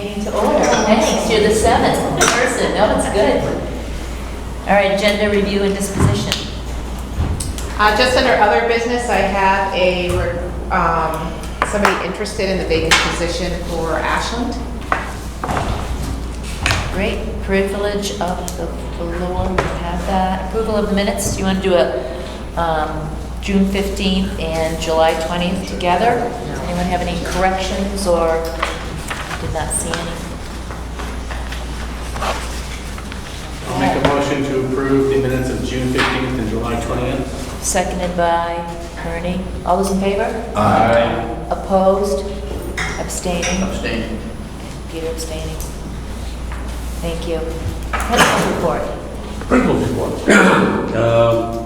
meeting to order. Thanks, you're the seventh person. No, it's good. All right, agenda review and disposition. Just under other business, I have somebody interested in the vacant position for Ashland. Great, privilege of the floor, we have that. Approval of the minutes, do you want to do a June 15th and July 20th together? Does anyone have any corrections or did not see any? I'll make a motion to approve the minutes of June 15th and July 20th. Seconded by Ernie. All those in favor? Aye. Opposed? Abstaining? Abstain. Peter abstaining. Thank you. Principal report. Principal's report.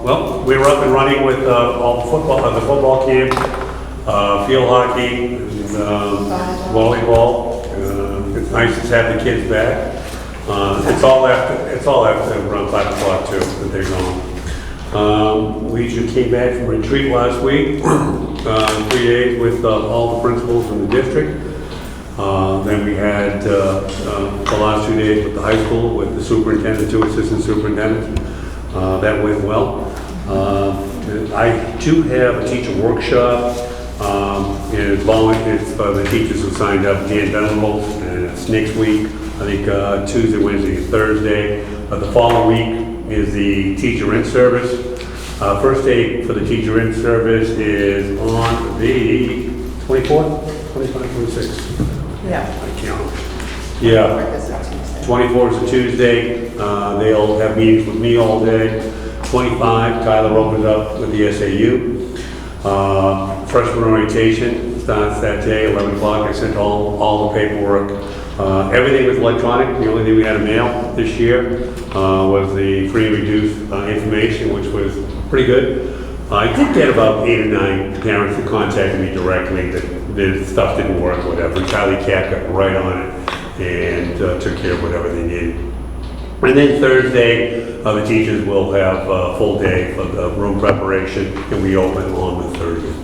Well, we were up and running with all the football camp, field hockey, and, volleyball. It's nice to have the kids back. It's all after around 5 o'clock too that they're gone. We just came back from retreat last week, 3 days with all the principals in the district. Then we had the last 2 days with the high school with the superintendent, 2 assistant superintendents. That went well. I do have a teacher workshop. It's the teachers who signed up, Dan Venables, and it's next week. I think Tuesday, Wednesday, and Thursday. The following week is the teacher in service. First day for the teacher in service is on the 24th, 25, 26. Yeah. I count. Yeah. 24 is a Tuesday. They'll have meetings with me all day. 25, Tyler opens up with the SAU. Freshman orientation starts that day, 11 o'clock. I sent all the paperwork. Everything was electronic. The only thing we had to mail this year was the free and reduced information, which was pretty good. I did get about 8 or 9 parents that contacted me directly that the stuff didn't work, whatever. Charlie Cat got right on it and took care of whatever they needed. And then Thursday, the teachers will have a full day of the room preparation, and we open on the 30th.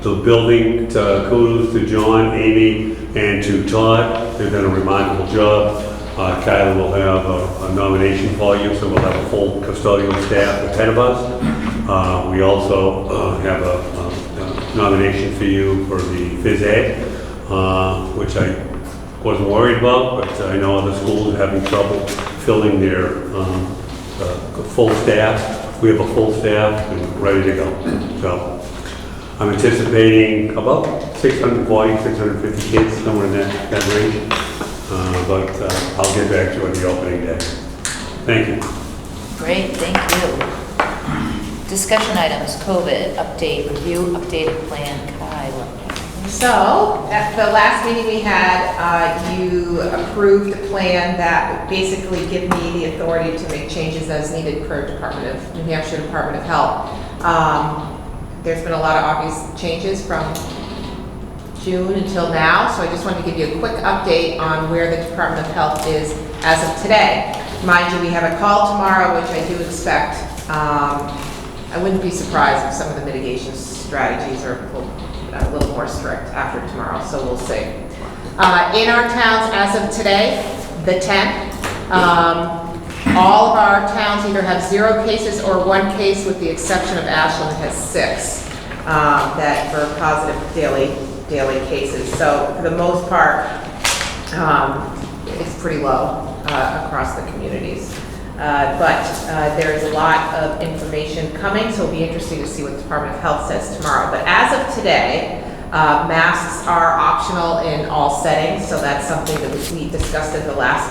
The building, kudos to John, Amy, and to Todd. They've done a remarkable job. Kyla will have a nomination for you, so we'll have a full custodial staff of 10 of us. We also have a nomination for you for the phys ed, which I wasn't worried about, but I know other schools are having trouble filling their full staff. We have a full staff and ready to go. So I'm anticipating about 640, 650 kids, somewhere in that range. But I'll get back to you on the opening day. Thank you. Great, thank you. Discussion items, COVID, update, review, updated plan, Kyla. So, at the last meeting we had, you approved a plan that would basically give me the authority to make changes as needed per New Hampshire Department of Health. There's been a lot of obvious changes from June until now, so I just wanted to give you a quick update on where the Department of Health is as of today. Mind you, we have a call tomorrow, which I do expect. I wouldn't be surprised if some of the mitigation strategies are a little more strict after tomorrow, so we'll see. In our towns as of today, the 10th, all of our towns either have 0 cases or 1 case, with the exception of Ashland has 6 that for positive daily cases. So for the most part, it's pretty low across the communities. But there's a lot of information coming, so it'll be interesting to see what the Department of Health says tomorrow. But as of today, masks are optional in all settings, so that's something that we discussed at the last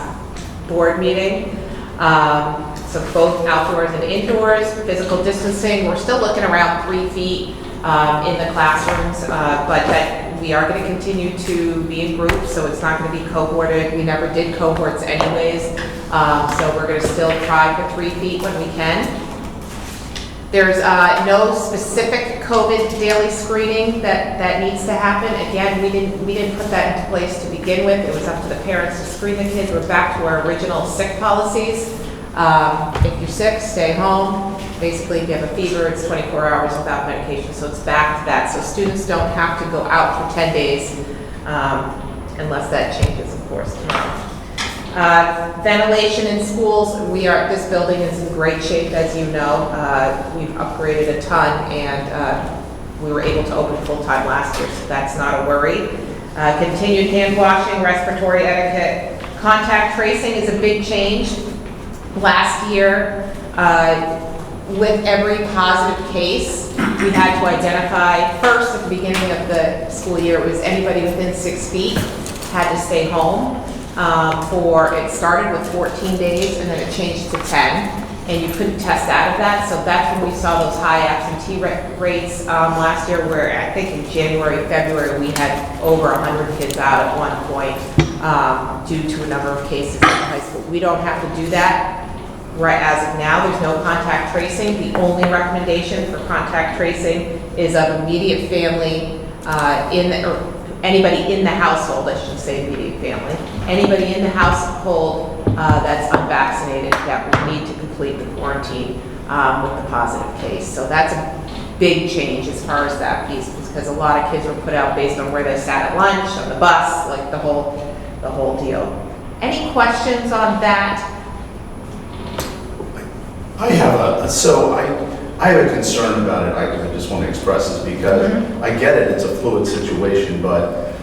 board meeting. So both outdoors and indoors, physical distancing, we're still looking around 3 feet in the classrooms, but that we are going to continue to be in groups, so it's not going to be cohorted. We never did cohorts anyways, so we're going to still try for 3 feet when we can. There's no specific COVID daily screening that needs to happen. Again, we didn't put that into place to begin with. It was up to the parents to screen the kids. We're back to our original sick policies. If you're sick, stay home. Basically, if you have a fever, it's 24 hours without medication, so it's back to that. So students don't have to go out for 10 days unless that changes, of course, tomorrow. Ventilation in schools, this building is in great shape, as you know. We've upgraded a ton, and we were able to open full-time last year, so that's not a worry. Continued hand washing, respiratory etiquette. Contact tracing is a big change. Last year, with every positive case, we had to identify, first at the beginning of the school year, it was anybody within 6 feet had to stay home. It started with 14 days and then it changed to 10, and you couldn't test out of that. So that's when we saw those high absentee rates last year, where I think in January, February, we had over 100 kids out at one point due to a number of cases in high school. We don't have to do that. Right, as of now, there's no contact tracing. The only recommendation for contact tracing is of immediate family or anybody in the household, I should say immediate family, anybody in the household that's unvaccinated that would need to complete the quarantine with the positive case. So that's a big change as far as that piece, because a lot of kids were put out based on where they sat at lunch, on the bus, like the whole deal. Any questions on that? I have I have a concern about it. I just want to express this because I get it, it's a fluid situation, but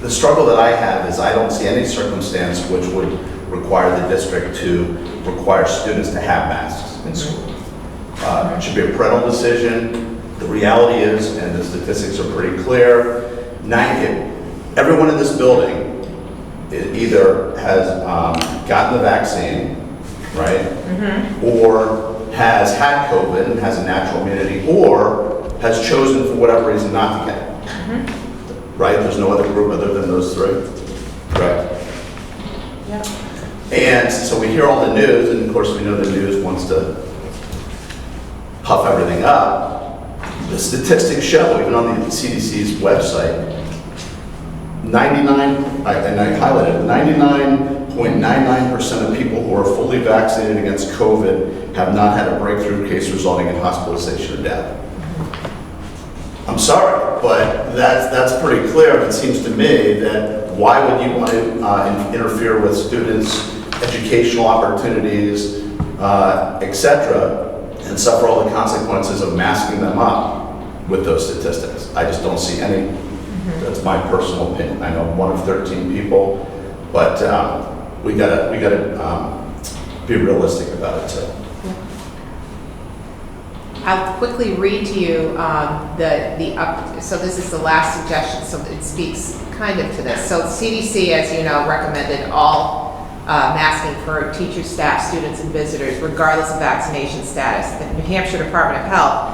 the struggle that I have is I don't see any circumstance which would require the district to require students to have masks in school. It should be a parental decision. The reality is, and the statistics are pretty clear, everyone in this building either has gotten the vaccine, right? Or has had COVID and has a natural immunity, or has chosen for whatever reason not to get it. Right? There's no other group other than those three. Correct? Yeah. And so we hear all the news, and of course we know the news wants to puff everything up. The statistics show, even on the CDC's website, 99, and I highlighted 99.99% of people who are fully vaccinated against COVID have not had a breakthrough case resulting in hospitalization or death. I'm sorry, but that's pretty clear. It seems to me that why would you want to interfere with students' educational opportunities, etc., and suffer all the consequences of masking them up with those statistics? I just don't see any. That's my personal opinion. I know I'm one of 13 people, but we gotta be realistic about it too. I'll quickly read to you so this is the last suggestion, so it speaks kind of to this. So CDC, as you know, recommended all masking for teachers, staff, students, and visitors, regardless of vaccination status. The New Hampshire Department of Health,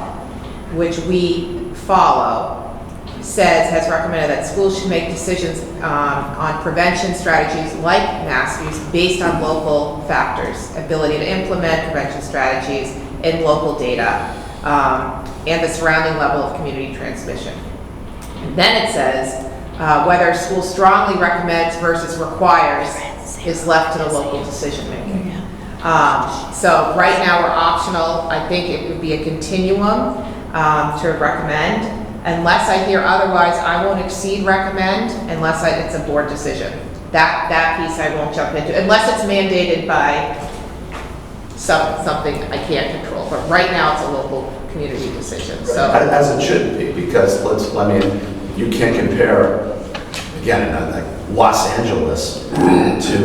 which we follow, has recommended that schools should make decisions on prevention strategies like mask use based on local factors, ability to implement prevention strategies in local data, and the surrounding level of community transmission. And then it says whether a school strongly recommends versus requires is left to the local decision making. So right now we're optional. I think it would be a continuum to recommend. Unless I hear otherwise, I won't exceed recommend unless it's a board decision. That piece I won't jump into, unless it's mandated by something I can't control. But right now, it's a local community decision. So as it should be, because you can't compare, again, like Los Angeles to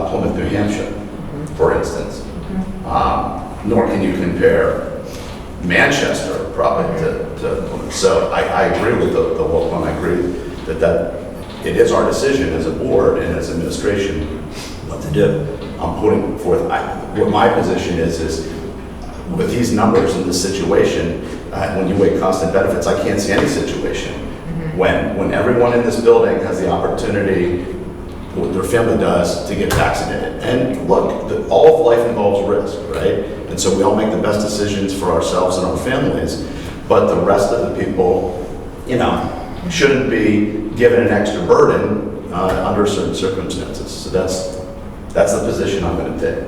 Plymouth, New Hampshire, for instance. Nor can you compare Manchester probably to so I agree with the local one. I agree that it is our decision as a board and as administration what to do. I'm putting forth what my position is with these numbers in this situation. When you weigh cost and benefits, I can't see any situation when everyone in this building has the opportunity, what their family does, to get vaccinated. And look, all of life involves risk, right? And so we all make the best decisions for ourselves and our families, but the rest of the people, shouldn't be given an extra burden under certain circumstances. So that's the position I'm going to take.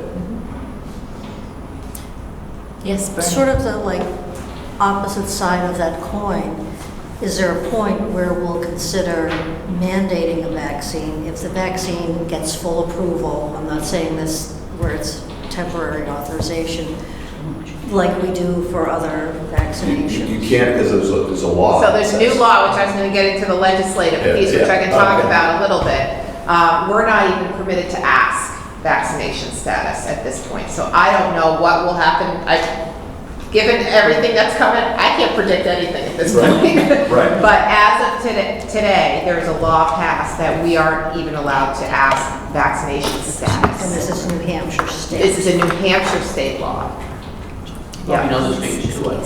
Yes, Bernie. Sort of the opposite side of that coin. is there a point where we'll consider mandating a vaccine if the vaccine gets full approval? I'm not saying this where it's temporary authorization, like we do for other vaccinations. You can't because there's a law. So there's a new that says- law, which I was going to get into the legislative Yeah, piece, which I can talk okay. about a little bit. We're not even permitted to ask vaccination status at this point. So I don't know what will happen. Given everything that's coming, I can't predict anything at this Right, point. right. But as of today, there's a law passed that we aren't even allowed to ask vaccination And status. this is New Hampshire state. This is a New Hampshire state law. Well, you know, the states do it.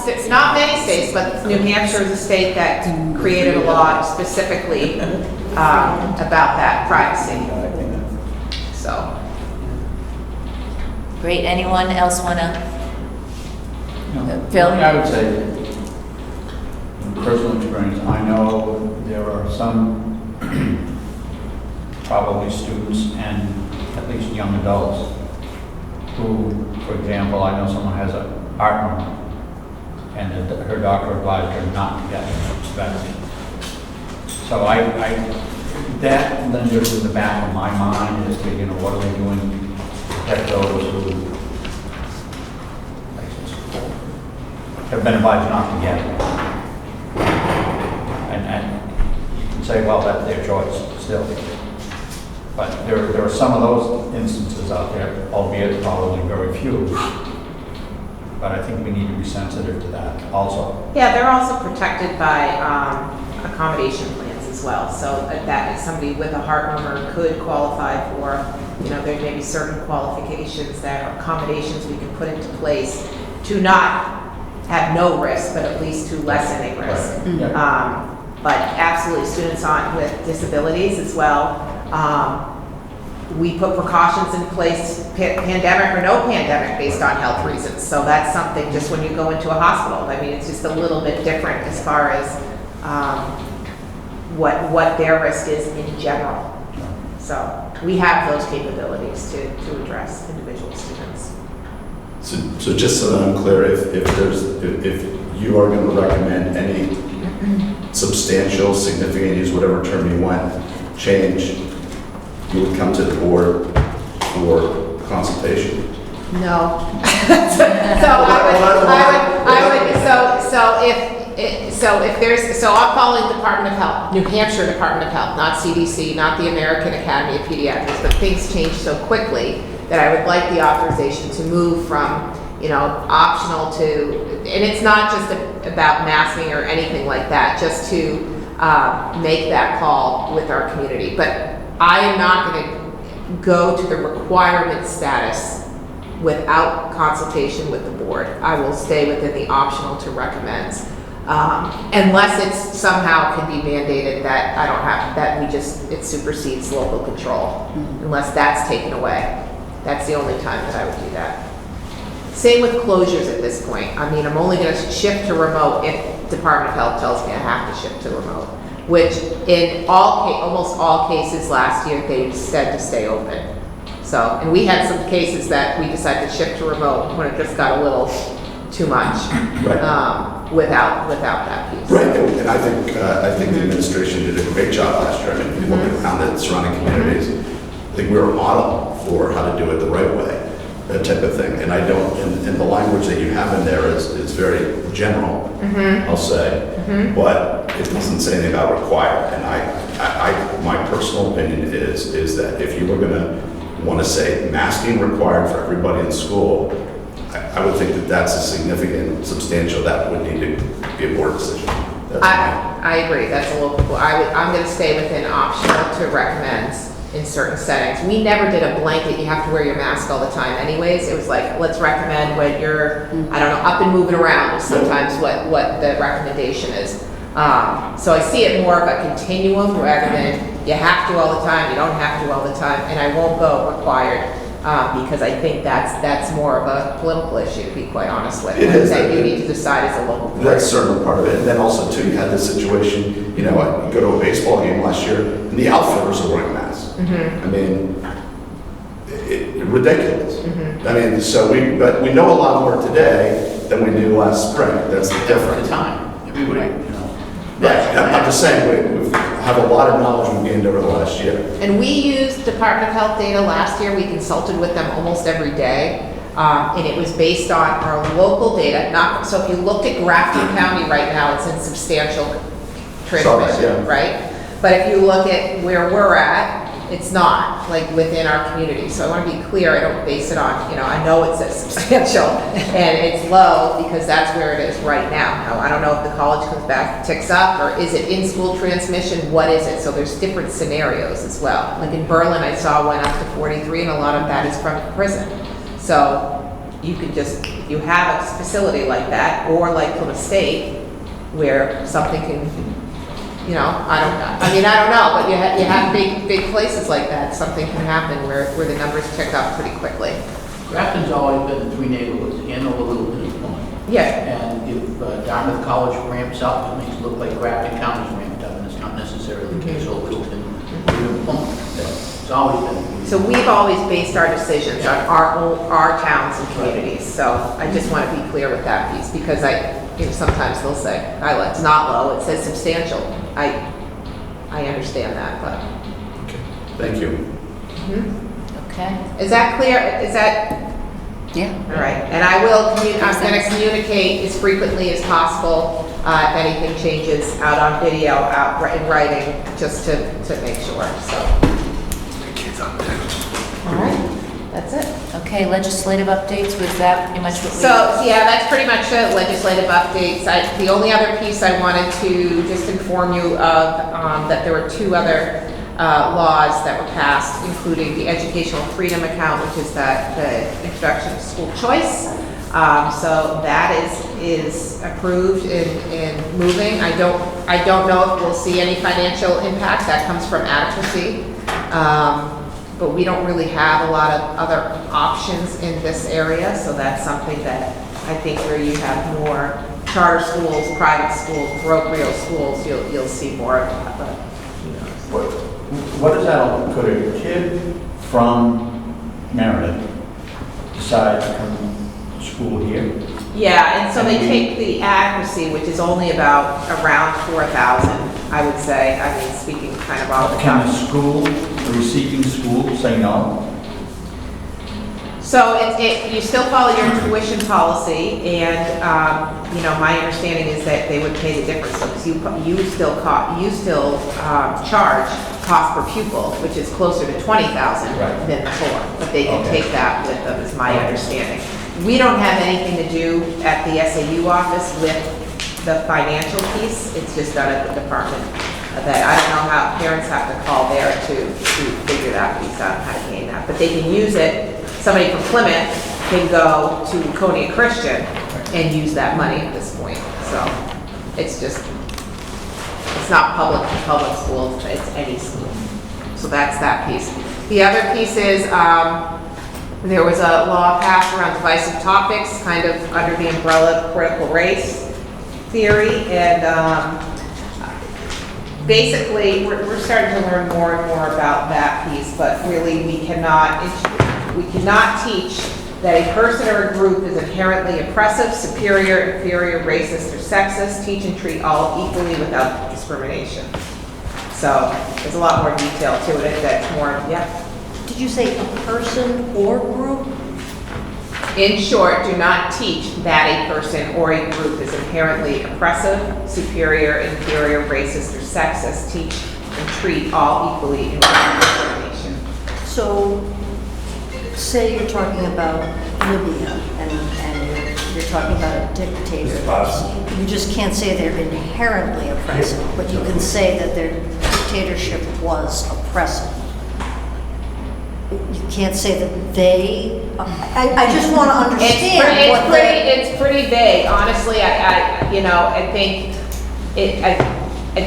It's not many states, but New Hampshire is a state that created a law specifically about that privacy. So, Great, anyone else want to? No, Phil? I would say, in personal experience, I know there are some probably students and at least young adults who, for example, I know someone has a heart murmur and her doctor advised her not to get the vaccine. So that lingers in the back of my mind as to, what are they doing to protect those who have been advised not to get it. And you can say, well, that's their choice still. But there are some of those instances out there, albeit probably very few. But I think we need to be sensitive to that also. yeah, they're also protected by accommodation plans as well. So that if somebody with a heart murmur could qualify for, there may be certain qualifications that are accommodations we can put into place to not have no risk, but at least to lessen a risk. Yeah. But absolutely, students with disabilities as well. We put precautions in place, pandemic or no pandemic, based on health reasons. So that's something, just when you go into a hospital, I mean, it's just a little bit different as far as what their risk is in general. So we have those capabilities to address individual students. So just so that I'm clear, if you are going to recommend any substantial, significant, use whatever term you want, change, you would come to the board for consultation? No. So I'm following Department of Health, New Hampshire Department of Health, not CDC, not the American Academy of Pediatrics, but things change so quickly that I would like the authorization to move from, optional to, and it's not just about masking or anything like that, just to make that call with our community. But I am not going to go to the requirement status without consultation with the board. I will stay within the optional to recommends. Unless it's somehow can be mandated that I don't have, that it supersedes local control. Unless that's taken away. That's the only time that I would do that. Same with closures at this point. I mean, I'm only going to shift to remote if Department of Health tells me I have to shift to remote. Which in almost all cases last year, they said to stay open. So, and we had some cases that we decided to shift to remote when it just got a little too much. Right. Without that piece. Right, and I think the administration did a great job last year. I mean, if you look around the surrounding communities, I think we were a model for how to do it the right way, that type of thing. And I don't, and the language that you have in there is very general, I'll say, but it doesn't say anything about required. And my personal opinion is that if you were going to want to say masking required for everybody in school, I would think that that's a significant, substantial, that would need to be a board decision. That's I agree, that's a local, I'm going to stay within optional to recommends in certain settings. We never did a blanket, you have to wear your mask all the time anyways. It was like, let's recommend when you're, I don't know, up and moving around is sometimes what the recommendation is. So I see it more of a continuum rather than you have to all the time, you don't have to all the time, and I won't go required. Because I think that's more of a political issue, to be quite honest with. It is. That you need to decide as a local board. That's certainly part of it. And then also too, you had this situation, you go to a baseball game last year and the outfielders are wearing masks. I mean, ridiculous. I mean, but we know a lot more today than we knew last spring. That's the difference. At the time. We would, you know. Yeah, I'm just saying, we have a lot of knowledge we gained over the last year. And we used Department of Health data last year. We consulted with them almost every day. And it was based on our local data, not, so if you looked at Grafton County right now, it's in substantial transmission, yeah. right? But if you look at where we're at, it's not, like, within our community. So I want to be clear, I don't base it on, I know it says substantial, and it's low because that's where it is right now. Now, I don't know if the college comes back, ticks up, or is it in-school transmission, what is it? So there's different scenarios as well. Like in Berlin, I saw went up to 43, and a lot of that is from prison. So you could just, if you have a facility like that, or like Plymouth State, where something can, I don't know, but you have big places like that, something can happen where the numbers tick up pretty quickly. Grafton's always been the three neighborhoods, Andover, Littleton, and Plymouth. Yeah. And if Dartmouth College ramps up, it makes it look like Grafton County's ramped up, and it's not necessarily the case, or Littleton, or even Plymouth. It's always been. So we've always based our decisions on our towns and communities, so I just want to be clear with that piece, because sometimes they'll say, it's not low, it says substantial. I understand that, but. Okay, thank you. Okay, Is that clear? Is that, yeah. all right, and I'm going to communicate as frequently as possible, if anything changes out on video, out in writing, just to make sure, so. All right, that's it. Okay, legislative updates, was that pretty much what we? So, yeah, that's pretty much it, legislative updates. The only other piece I wanted to just inform you of, that there were two other laws that were passed, including the Educational Freedom Account, which is the introduction to school choice. So that is approved in moving. I don't know if we'll see any financial impact. That comes from adequacy. But we don't really have a lot of other options in this area, so that's something that I think where you have more charter schools, private schools, parochial schools, you'll see more of that, but, What does that, could a kid from Meredith decide to come to school here? Yeah, and so they take the adequacy, which is only around 4,000, I would say. I mean, speaking kind of off the Can top. the school, the receiving school, say no? So you still follow your tuition policy, and my understanding is that they would pay the difference. So you still charge cost per pupil, which is closer to 20,000 Right. than before, but they can Okay. take that with them, is my Okay. understanding. We don't have anything to do at the SAU office with the financial piece. It's just done at the department. That I don't know how parents have to call there to figure that piece out, how to gain that. But they can use it. Somebody from Plymouth can go to Coney Christian and use that money at this point. So it's not public schools, it's any school. So that's that piece. The other piece is, there was a law passed around divisive topics, kind of under the umbrella of critical race theory, and basically we're starting to learn more and more about that piece, but really we cannot teach that a person or a group is inherently oppressive, superior, inferior, racist, or sexist. Teach and treat all equally without discrimination. So there's a lot more detail to it that's more, yeah. Did you say a person or group? In short, do not teach that a person or a group is inherently oppressive, superior, inferior, racist, or sexist. Teach and treat all equally without discrimination. So, say you're talking about Libya and you're talking about a dictator. You just can't say they're inherently oppressive, but you can say that their dictatorship was oppressive. You can't say that they, I just want to understand what It's pretty vague, honestly. I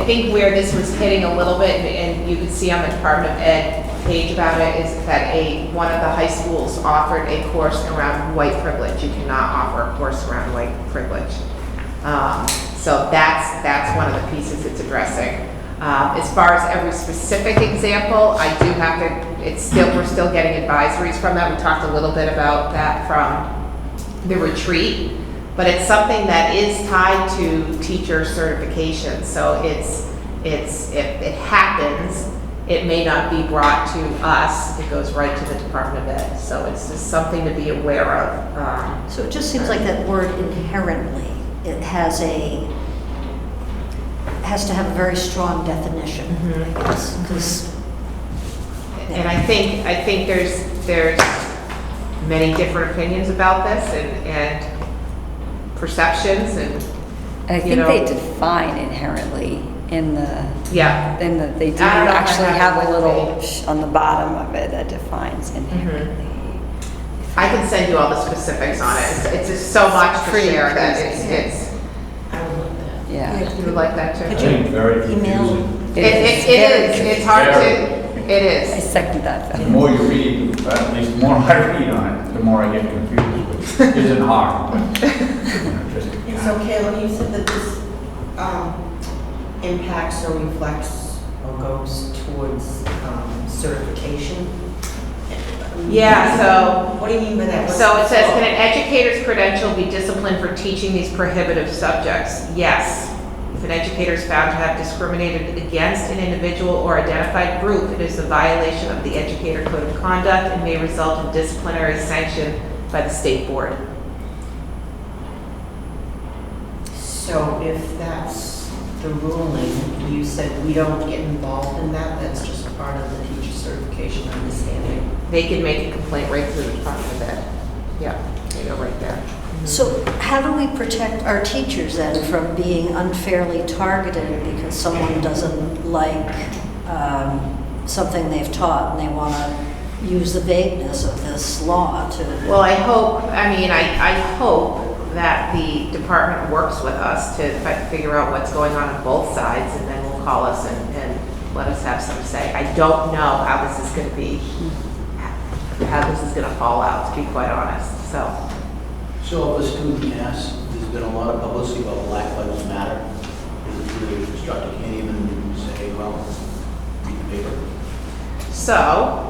think where this was hitting a little bit, and you can see on the Department of Ed page about it, is that one of the high schools offered a course around white privilege. You cannot offer a course around white privilege. So that's one of the pieces it's addressing. As far as every specific example, I do have to, we're still getting advisories from that. We talked a little bit about that from the retreat. but it's something that is tied to teacher certification. So if it happens, it may not be brought to us, it goes right to the Department of Ed. So it's just something to be aware of. So it just seems like that word inherently, it has to have a very strong definition, I guess, because. And I think there's many different opinions about this and perceptions and, I you think know. they define inherently in the, Yeah. they do I don't know if I actually have have it a with little me. on the bottom of it that defines inherently. I can send you all the specifics on it. It's just so much to Pretty share that confusing. it's, Yeah. you would like that I too? think very Email. confusing. It is, it's hard to, it I is. second that. The more you read, at least the more I read on it, the more I get confused, which isn't hard. but, just- And so Kayla, you said that this impacts or reflects or goes towards certification? Yeah, so. What do you mean by that? So it says, can an educator's credential be disciplined for teaching these prohibitive subjects? Yes. If an educator is found to have discriminated against an individual or identified group, it is a violation of the Educator Code of Conduct and may result in disciplinary sanction by the state board. So if that's the ruling, you said we don't get involved in that, that's just part of the teacher certification understanding? They can make a complaint right through the Department of Ed. Yeah, you go right there. So how do we protect our teachers then from being unfairly targeted because someone doesn't like something they've taught and they want to use the vagueness of this law to... Well, I hope that the department works with us to figure out what's going on both sides, and then will call us and let us have some say. I don't know how this is going to be, how this is going to fall out, to be quite honest, so. So if a student asks, there's been a lot of publicity about Black Lives Matter. Is it really instructor can't even say, well, read the paper? So,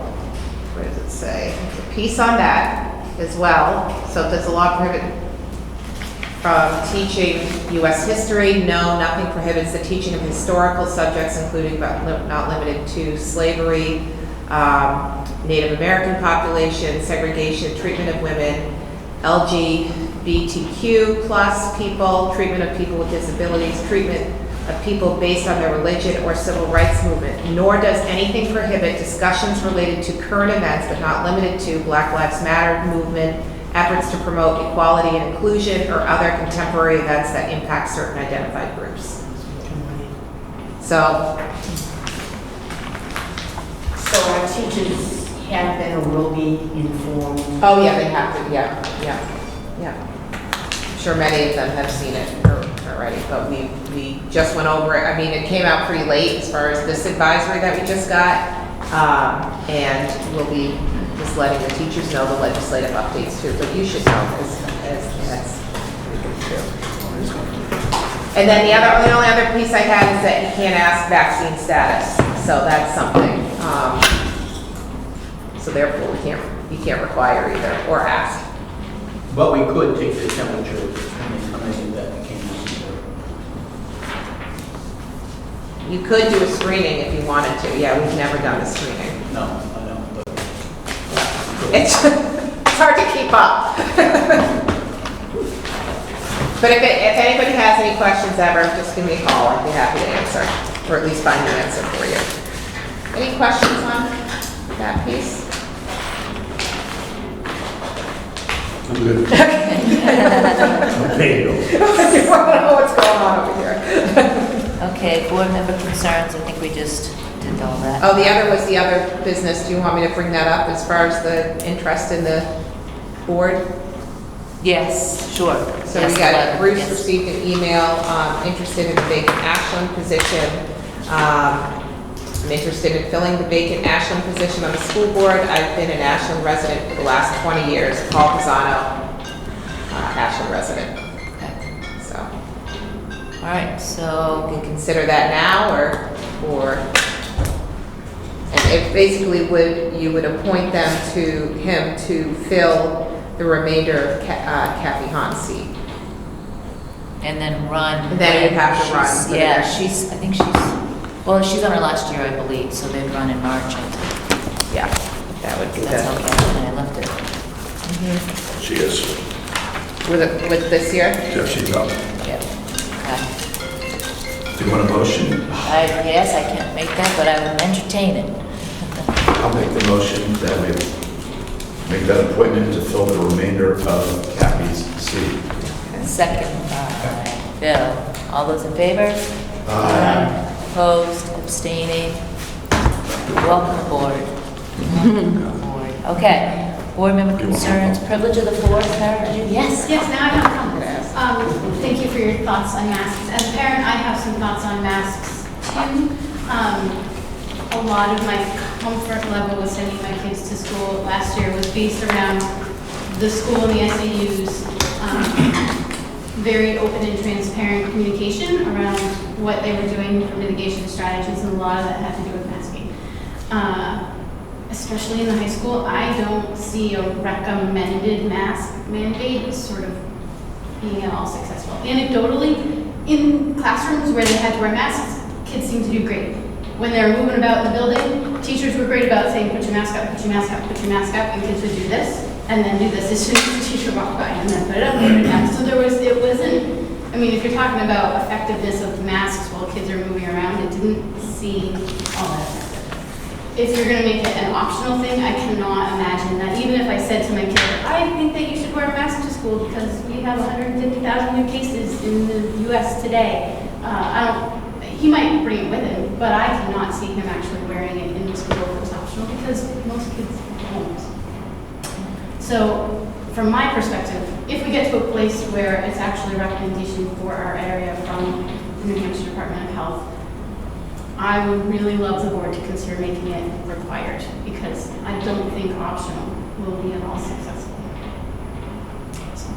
what does it say? There's a piece on that as well. So does the law prohibit from teaching U.S. history? No, nothing prohibits the teaching of historical subjects, including but not limited to slavery, Native American population, segregation, treatment of women, LGBTQ plus people, treatment of people with disabilities, treatment of people based on their religion or civil rights movement, nor does anything prohibit discussions related to current events but not limited to Black Lives Matter movement, efforts to promote equality and inclusion, or other contemporary events that impact certain identified groups. So our teachers have been or will be informed? oh yeah, they have to, yeah. I'm sure many of them have seen it already, but we just went over it. I mean, it came out pretty late as far as this advisory that we just got, and we'll be just letting the teachers know the legislative updates too, but you should know as that's pretty good too. And then the only other piece I had is that you can't ask vaccine status, so that's something. So therefore, we can't require either, or ask. But we could take the temperature when they come in, that became necessary. You could do a screening if you wanted to. Yeah, we've never done a screening. No, I don't, but It's hard to keep up. But if anybody has any questions ever, just give me a call. I'd be happy to answer, or at least find an answer for you. Any questions on that piece? I'm good. Okay, go. You want to know what's going on over here. Okay, board member concerns, I think we just did all that. Oh, the other was the other business. Do you want me to bring that up as far as the interest in the board? Yes, sure. So Yes, we got, 11, Bruce yes. received an email, interested in the vacant Ashland position. I'm interested in filling the vacant Ashland position on the school board. I've been an Ashland resident for the last 20 years. Paul Pisano, Ashland resident. Okay. So All right, you so, can consider that now, or, and it basically you would appoint him to fill the remainder of Kathy Hahn's seat. and then run. And then you'd have to run, She's- so Yeah, there's- I think she's on her last year, I believe, so they'd run in March, I think. Yeah, that would be That's how the, Kathleen and I left it. She is. with this year? Yeah, she's up. Yeah. Okay. Do you want a motion? Yes, I can't make that, but I would entertain it. I'll make the motion that we make that appointment to fill the remainder of Kathy's seat. Second by Bill. All those in favor? Opposed, abstaining? Welcome aboard. Welcome aboard. Okay, board member concerns, privilege of the floor, Sarah, did you? Yes, now I have a comment. Thank you for your thoughts on masks. As a parent, I have some thoughts on masks too. A lot of my comfort level with sending my kids to school last year was based around the school and the SAU's very open and transparent communication around what they were doing for mitigation strategies, and a lot of that had to do with masking. Especially in the high school, I don't see a recommended mask mandate sort of being at all successful. Anecdotally, in classrooms where they had to wear masks, kids seemed to do great. When they were moving about in the building, teachers were great about saying, put your mask up, put your mask up, put your mask up, and kids would do this, and then do this as soon as the teacher walked by, and then put it up, and put it down. So it wasn't, I mean, if you're talking about effectiveness of masks while kids are moving around, it didn't seem all that effective. If you're gonna make it an optional thing, I cannot imagine that, even if I said to my kid, I think that you should wear a mask to school because we have 150,000 new cases in the US today. He might bring it with him, but I cannot see him actually wearing it in the school if it was optional because most kids won't. So, from my perspective, if we get to a place where it's actually a recommendation for our area from the New Hampshire Department of Health, I would really love the board to consider making it required because I don't think optional will be at all successful. So,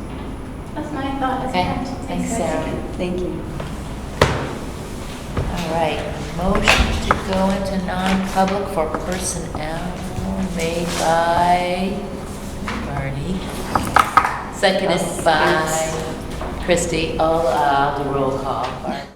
that's my thought as a Okay, parent. thanks, guys. Sarah. Thank you. All right, motion to go into non-public for personnel made by Barney, seconded by Christie. I'll do roll call. Barney.